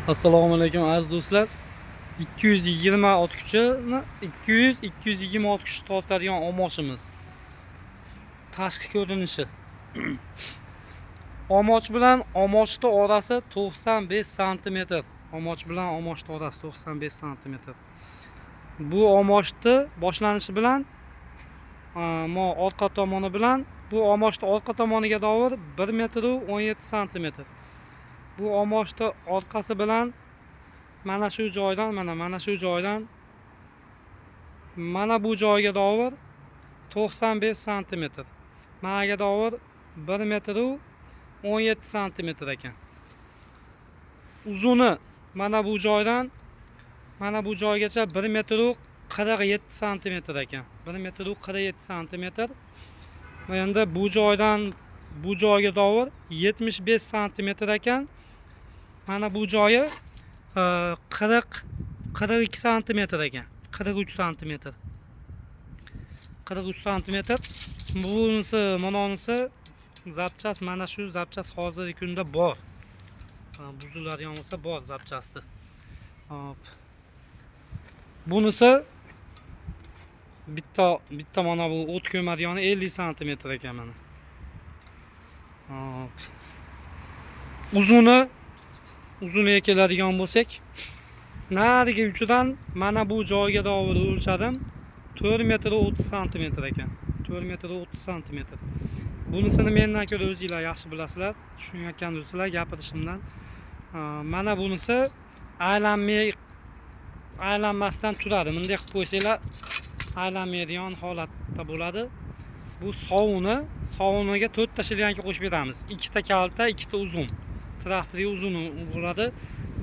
Assalomu alaykum aziz do'stlar. 220 ot kuchini 220 ot kuch tortadigan omochimiz. Tashqi ko'rinishi. Omoch bilan omochni orasi 95 sm. Omoch bilan omochni orasi 95 sm. Bu omochni boshlanishi bilan orqa tomoni bilan bu omochni orqa tomoniga davr 1 metr 17 sm. Bu omochni orqasi bilan mana shu joydan mana bu joyga davr 95 sm. Managa davr 1 metr 17 sm ekan. Uzuni mana bu joydan mana bu joygacha 1 metr 47 sm ekan. 1 metr 47 sm. Va endi bu joydan bu joyga davr 75 sm ekan. Mana bu joyi 42 sm ekan. 43 sm. 43 sm. Bunisi zapchas mana shu zapchas hozirgi kunda bor. Buziladigan bo'lsa bor zapchasdi. Hop. Bunisi bitta mana bu o't ko'mariyoni 50 sm ekan mana. Hop. Uzuniga keladigan bo'lsak, narigi uchidan mana bu joyga davr o'lchadim. 4 metr 30 sm ekan. 4 metr 30 sm. Bunisini mendan ko'ra o'zingizlar yaxshi bilasizlar. Tushunayotgan bo'lsanglar gapirishimdan. Mana bunisi aylanmasdan turadi. Bunday qilib qo'ysanglar aylanmaydigan holatda bo'ladi. Bu sovuniga 4 ta shilyanka qo'shib beramiz. 2 ta kalta, 2 ta uzun. Traktorga uzun bo'ladi.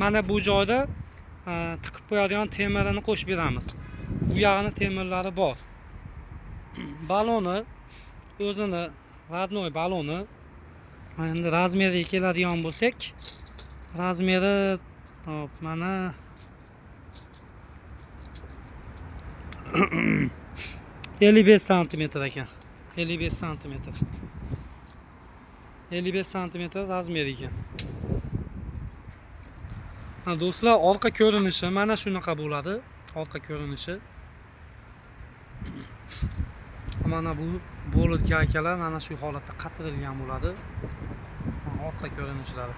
Mana bu joyda tiqib qo'yadigan temirini qo'shib beramiz. Bu yog'ini temirlari bor. Baloni o'zini radnoy baloni. Endi razmeriga keladigan bo'lsak, razmeri hop mana 55 sm ekan. 55 sm. 55 sm razmeri ekan. Do'stlar, orqa ko'rinishi mana shunaqa bo'ladi. Orqa ko'rinishi. Mana bu bo'lit gaykalar mana shu holatda qatirilgan bo'ladi. Orqa ko'rinishlari.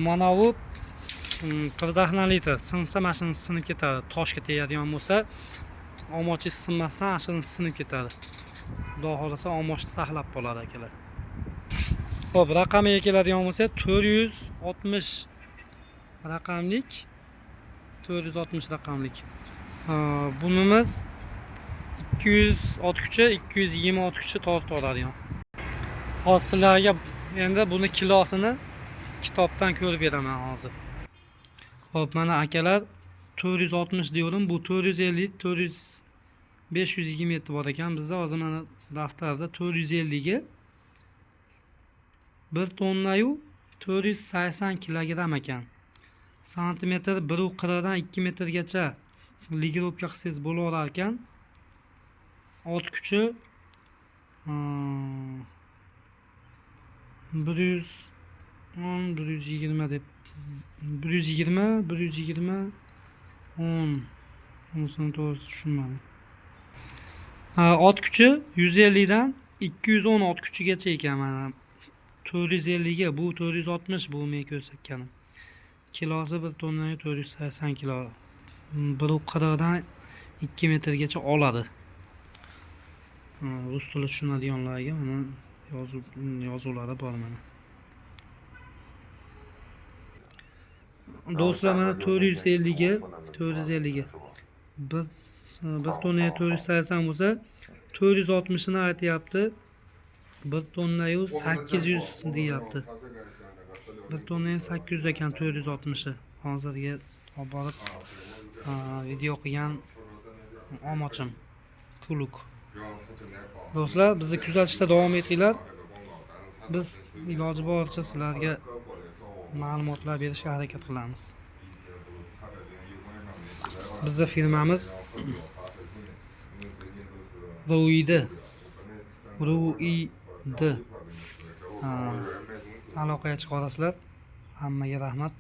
Mana bu pirdaxnalita sinsa mashina sinib ketadi. Toshga tegadigan bo'lsa, omochi sinmasdan ashini sinib ketadi. Xudo xolasa omochni saqlab qoladi akalar. Xo'p, raqamiga keladigan bo'lsa 460 raqamlik. 460 raqamlik. Bunimiz 200 ot kuchi, 220 ot kuchi tortib oladigan. Hozir sizlarga endi buni kilosini kitobdan ko'rib beraman hozir. Xo'p, mana akalar 460 diyorum. Bu 450, 520 bor ekan. Bizda hozir mana daftarda 450 ga 1 tonnayu 480 kilogram ekan. Santimetr 1.40 dan 2 metrgacha ligirovka qilsangiz bo'laverar ekan. Ot kuchi 120 deb 120 10 onsini to'g'risi tushunmadim. Ot kuchi 150 dan 210 ot kuchigacha ekan mana. 450 ga bu 460 bu men ko'rsatganim. Kilosi 1 tonna 480 kilo. 1.40 dan 2 metrgacha oladi. Rus tili tushunadiganlarga mana yozuvlari bor mana. Do'stlar, mana 450 ga 1 tonna 480 bo'lsa 460 ni aytyapti. 1 tonna 800 deyapti. 1 tonna 800 ekan 460. Hozirga olib borib video qilgan omochim kuluk. Do'stlar, bizni kuzatishda davom etinglar. Biz iloji boricha sizlarga ma'lumotlar berishga harakat qilamiz. Bizning firmamiz Ro'ydi RUID aloqaga chiqa olasizlar. Hammaga rahmat.